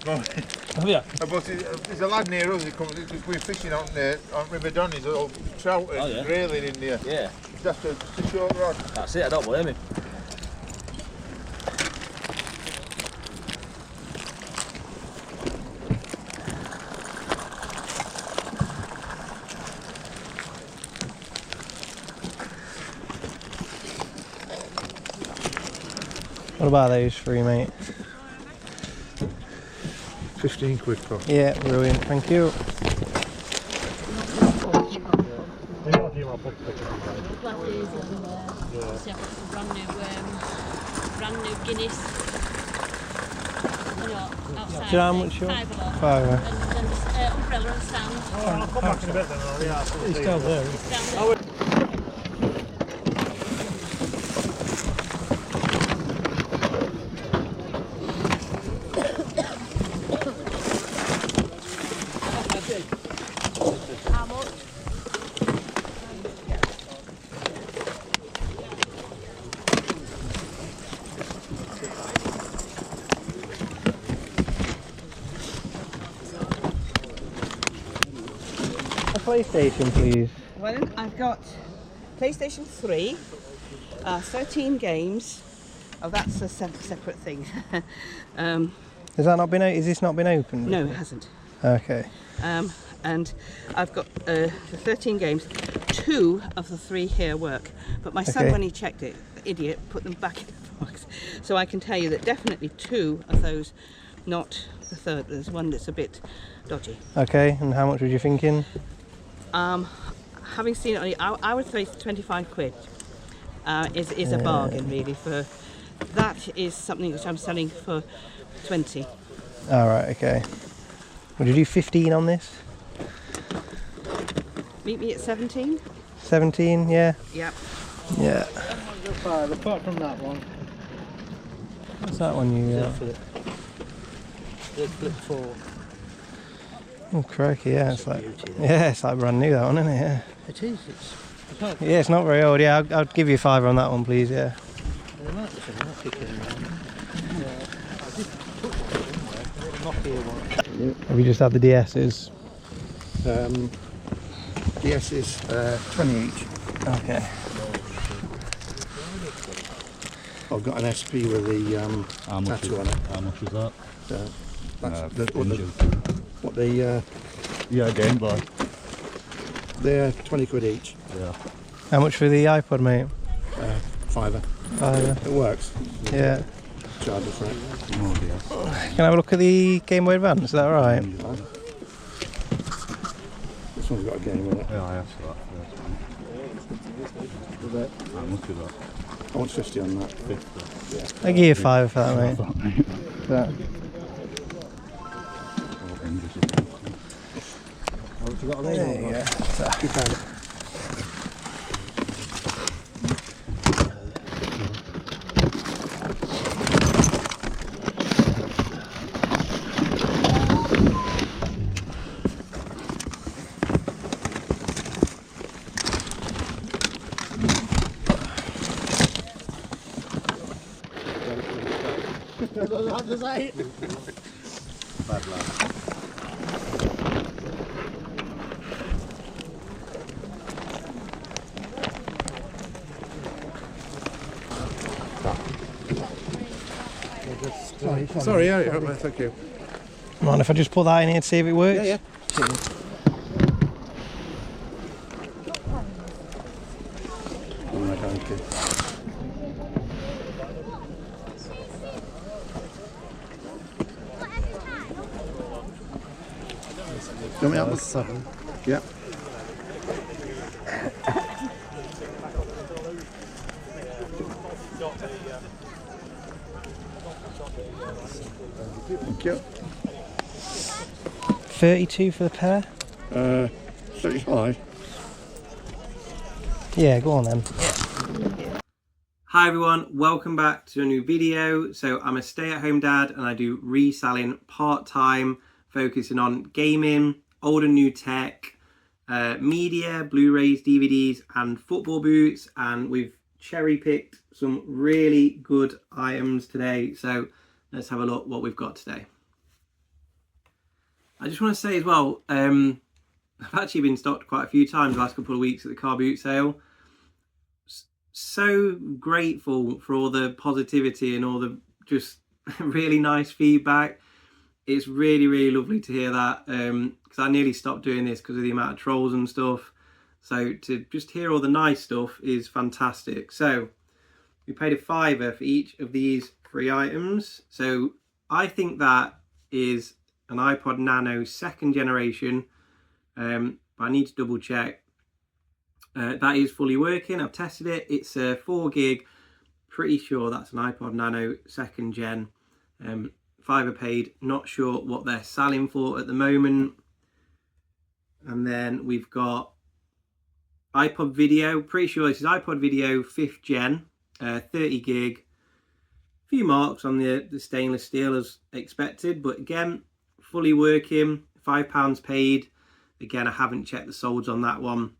this morning. Have you? But there's a lad near us. We're fishing on River Don. He's all trout and railing in there. Yeah. Just a short rod. That's it. I don't blame him. What about those for you, mate? 15 quid, Paul. Yeah, brilliant, thank you. Brand new Guinness. Outside. Do you know how much you want? £5. £5. And there's umbrella and stand. Oh, I'll come back in a bit then. He's down there. It's down there. How much? A PlayStation, please. Well, then, I've got PlayStation 3, 13 games. Oh, that's a separate thing. Has that not been? Is this not been opened? No, it hasn't. Okay. And I've got 13 games. 2 of the 3 here work, but my son, when he checked it, the idiot, put them back in the box. So I can tell you that definitely 2 of those, not the third. There's one that's a bit dodgy. Okay, and how much were you thinking? Having seen it, I would say 25 quid is a bargain really. For that is something which I'm selling for 20. All right, okay. Would you do 15 on this? Meet me at 17. 17, yeah. Yep. Yeah. 5, apart from that one. What's that one you got? The flip 4. Oh crikey, yeah, it's like brand new, that one, isn't it? Yeah. It is. Yeah, it's not very old. Yeah, I'll give you £5 on that one, please. Yeah. They might be something not kicking around. Yeah, I did put one somewhere. Nokia one. Have you just had the DS's? DS is 20 each. Okay. I've got an SP with the tattoo on it. How much is that? That's Game Boy. they're 20 quid each. Yeah. How much for the iPod, mate? £5. £5. It works. Yeah. Charger for it. Oh dear. Can I have a look at the Game Boy Advance? Is that right? This one's got a game in it. Yeah, I asked for that first. How much is that? I want 50 on that. 50. Yeah. I'll give you £5 for that, mate. That. There you go. Bad lad. Sorry, yeah, mate, thank you. Mind if I just put that in here to see if it works? Yeah. Alright, thank you. Do you want me up? 7. Yeah. Thank you. 32 for the pair? 35. Yeah, go on then. Hi everyone, welcome back to a new video. So I'm a stay-at-home dad and I do reselling part-time, focusing on gaming, old and new tech, media, Blu-rays, DVDs and football boots, and we've cherry-picked some really good items today. So let's have a look what we've got today. I just want to say as well, I've actually been stopped quite a few times the last couple of weeks at the car boot sale. So grateful for all the positivity and all the just really nice feedback. It's really, really lovely to hear that, because I nearly stopped doing this because of the amount of trolls and stuff. So to just hear all the nice stuff is fantastic. So we paid a £5 for each of these 3 items. So I think that is an iPod Nano 2nd generation, but I need to double check. That is fully working. I've tested it. It's a 4 gig. Pretty sure that's an iPod Nano 2nd gen. £5 paid. Not sure what they're selling for at the moment. And then we've got iPod Video. Pretty sure this is iPod Video 5th gen. 30 gig. A few marks on the stainless steel as expected, but again, fully working. £5 paid. Again, I haven't checked the solds on that one.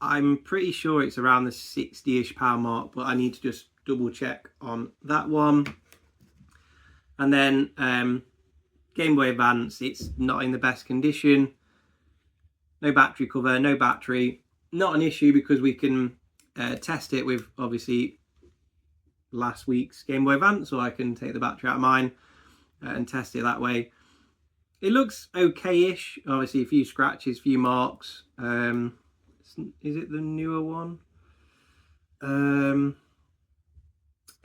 I'm pretty sure it's around the £60-ish mark, but I need to just double check on that one. And then Game Boy Advance, it's not in the best condition. No battery cover, no battery. Not an issue because we can test it with obviously last week's Game Boy Advance, so I can take the battery out of mine and test it that way. It looks okay-ish. Obviously a few scratches, a few marks. Is it the newer one?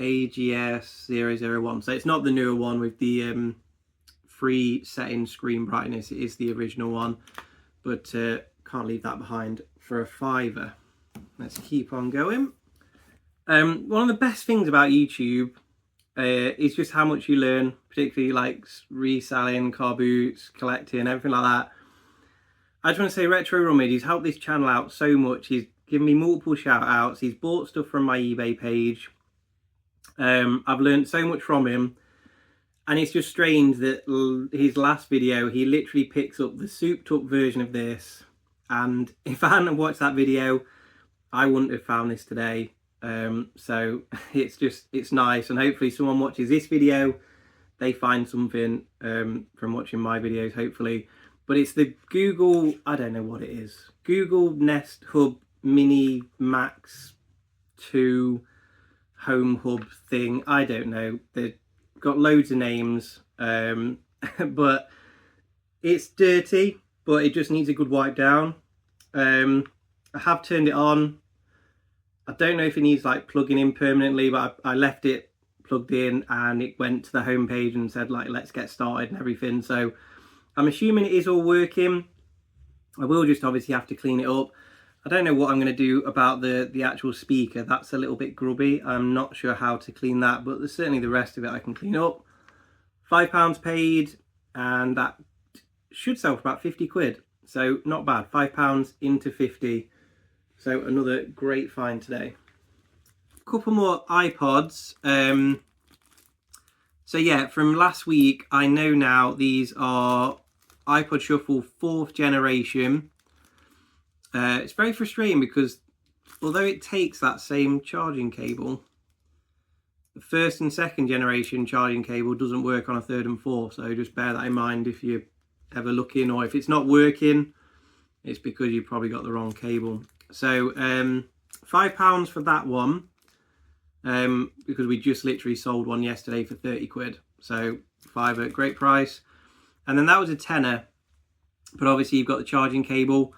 AGS 001. So it's not the newer one with the free setting screen brightness. It is the original one, but can't leave that behind for a £5. Let's keep on going. One of the best things about YouTube is just how much you learn, particularly like reselling, car boots, collecting, everything like that. I just want to say Retro Rummage, he's helped this channel out so much. He's given me multiple shout outs. He's bought stuff from my eBay page. I've learned so much from him. And it's just strange that his last video, he literally picks up the souped up version of this. And if I hadn't watched that video, I wouldn't have found this today. So it's nice. And hopefully someone watches this video, they find something from watching my videos, hopefully. But it's the Google, I don't know what it is. Google Nest Hub Mini Max 2 Home Hub thing. I don't know. They've got loads of names. But it's dirty, but it just needs a good wipe down. I have turned it on. I don't know if it needs like plugging in permanently, but I left it plugged in and it went to the home page and said like, let's get started and everything. So I'm assuming it is all working. I will just obviously have to clean it up. I don't know what I'm going to do about the actual speaker. That's a little bit grubby. I'm not sure how to clean that, but there's certainly the rest of it I can clean up. £5 paid, and that should sell for about 50 quid. So not bad. £5 into 50. So another great find today. A couple more iPods. So yeah, from last week, I know now these are iPod Shuffle 4th generation. It's very frustrating because although it takes that same charging cable, the 1st and 2nd generation charging cable doesn't work on a 3rd and 4th. So just bear that in mind if you're ever looking, or if it's not working, it's because you probably got the wrong cable. So £5 for that one, because we just literally sold one yesterday for 30 quid. So £5, great price. And then that was a tenner, but obviously you've got the charging cable.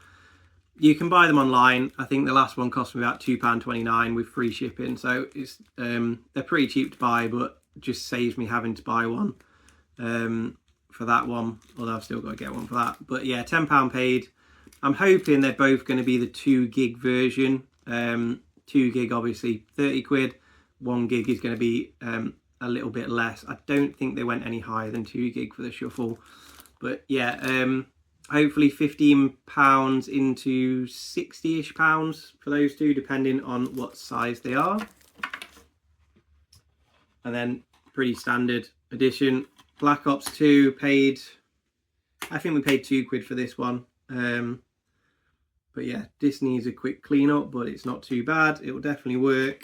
You can buy them online. I think the last one cost me about £2.29 with free shipping. So it's they're pretty cheap to buy, but just saves me having to buy one for that one. Although I've still got to get one for that. But yeah, £10 paid. I'm hoping they're both going to be the 2 gig version. 2 gig obviously 30 quid. 1 gig is going to be a little bit less. I don't think they went any higher than 2 gig for the Shuffle. But yeah, hopefully £15 into 60-ish pounds for those two, depending on what size they are. And then pretty standard edition. Black Ops 2 paid, I think we paid 2 quid for this one. But yeah, this needs a quick clean up, but it's not too bad. It will definitely work.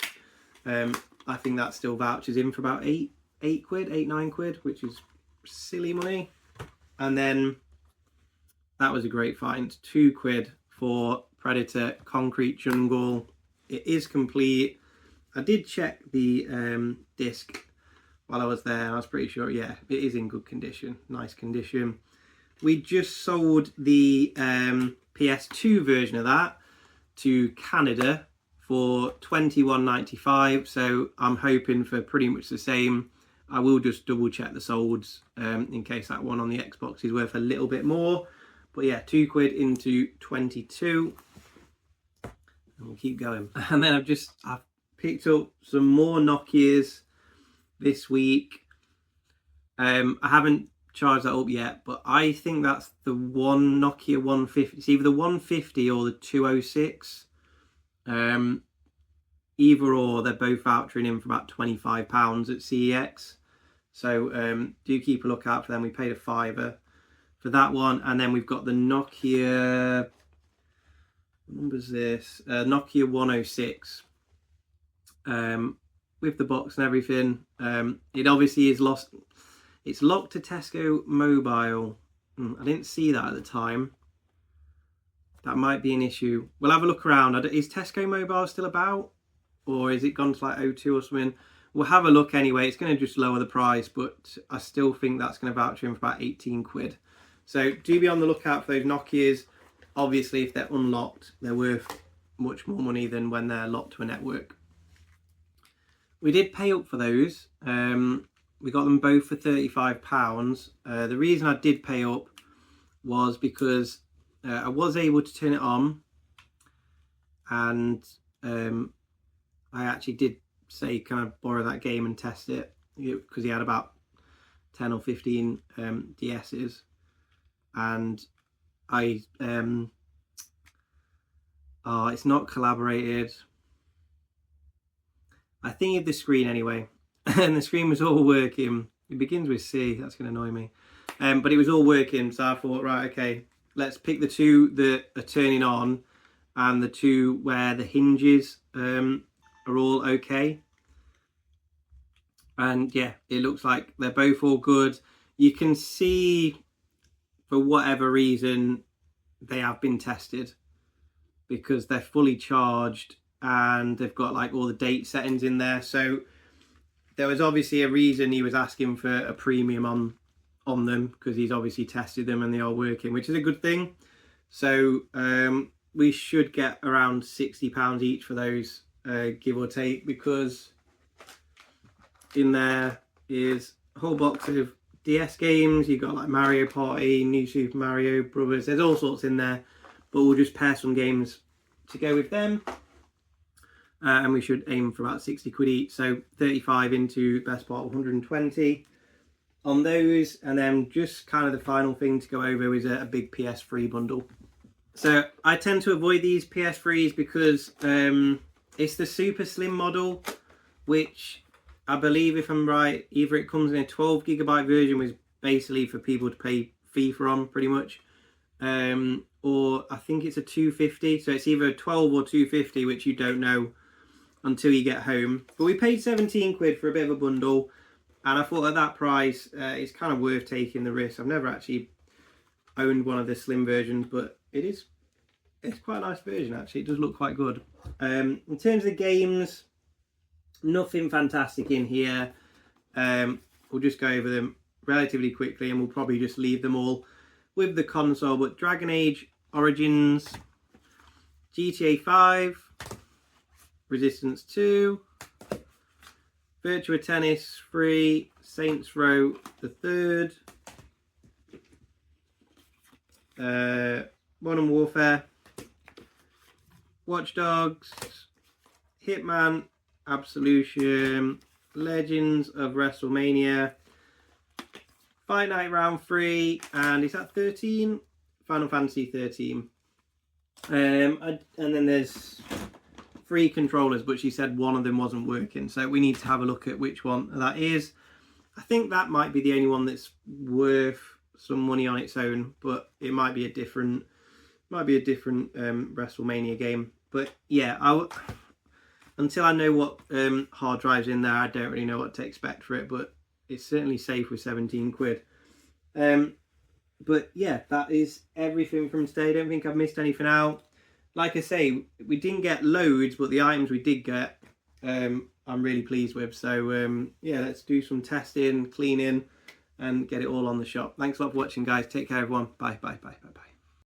I think that still vouchers in for about 8 quid, 8-9 quid, which is silly money. And then that was a great find. £2 for Predator Concrete Jungle. It is complete. I did check the disc while I was there. I was pretty sure, yeah, it is in good condition. Nice condition. We just sold the PS2 version of that to Canada for $21.95. So I'm hoping for pretty much the same. I will just double check the solds in case that one on the Xbox is worth a little bit more. But yeah, £2 into 22. And we'll keep going. And then I've picked up some more Nokias this week. I haven't charged that up yet, but I think that's the one Nokia 150. It's either the 150 or the 206. Either or, they're both vouchering in for about £25 at CEX. So do keep a lookout for them. We paid a £5 for that one. And then we've got the Nokia, what number's this? Nokia 106. With the box and everything. It obviously is lost. It's locked to Tesco Mobile. I didn't see that at the time. That might be an issue. We'll have a look around. Is Tesco Mobile still about? Or is it gone to like O2 or something? We'll have a look anyway. It's going to just lower the price, but I still think that's going to voucher in for about £18. So do be on the lookout for those Nokias. Obviously, if they're unlocked, they're worth much more money than when they're locked to a network. We did pay up for those. We got them both for £35. The reason I did pay up was because I was able to turn it on, and I actually did say, can I borrow that game and test it? Because he had about 10 or 15 DS's, and I oh, it's not collaborated. I think of the screen anyway, and the screen was all working. It begins with C, that's going to annoy me. But it was all working, so I thought, right, okay, let's pick the two that are turning on and the two where the hinges are all okay. And yeah, it looks like they're both all good. You can see, for whatever reason, they have been tested because they're fully charged and they've got like all the date settings in there. So there was obviously a reason he was asking for a premium on them, because he's obviously tested them and they are working, which is a good thing. So we should get around £60 each for those, give or take, because in there is a whole box of DS games. You've got like Mario Party, New Super Mario Brothers, there's all sorts in there, but we'll just pair some games to go with them. And we should aim for about £60 each, so 35 into best part of 120 on those. And then just kind of the final thing to go over is a big PS3 bundle. So I tend to avoid these PS3s because it's the super slim model, which I believe, if I'm right, either it comes in a 12GB version, which is basically for people to play FIFA on pretty much, or I think it's a 250, so it's either 12 or 250, which you don't know until you get home. But we paid £17 for a bit of a bundle, and I thought at that price it's kind of worth taking the risk. I've never actually owned one of the slim versions, but it's quite a nice version actually. It does look quite good. In terms of the games, nothing fantastic in here. We'll just go over them relatively quickly, and we'll probably just leave them all with the console. But Dragon Age Origins, GTA 5, Resistance 2, Virtua Tennis 3, Saints Row the 3rd, Modern Warfare, Watch Dogs, Hitman, Absolution, Legends of WrestleMania, Fight Night Round 3, and is that 13? Final Fantasy 13. And then there's 3 controllers, but she said one of them wasn't working, so we need to have a look at which one that is. I think that might be the only one that's worth some money on its own, but it might be a different WrestleMania game. But yeah, until I know what hard drive's in there, I don't really know what to expect for it, but it's certainly safe with £17. But yeah, that is everything from today. I don't think I've missed anything out. Like I say, we didn't get loads, but the items we did get, I'm really pleased with. So yeah, let's do some testing, cleaning, and get it all on the shop. Thanks a lot for watching, guys. Take care, everyone. Bye, bye, bye, bye, bye.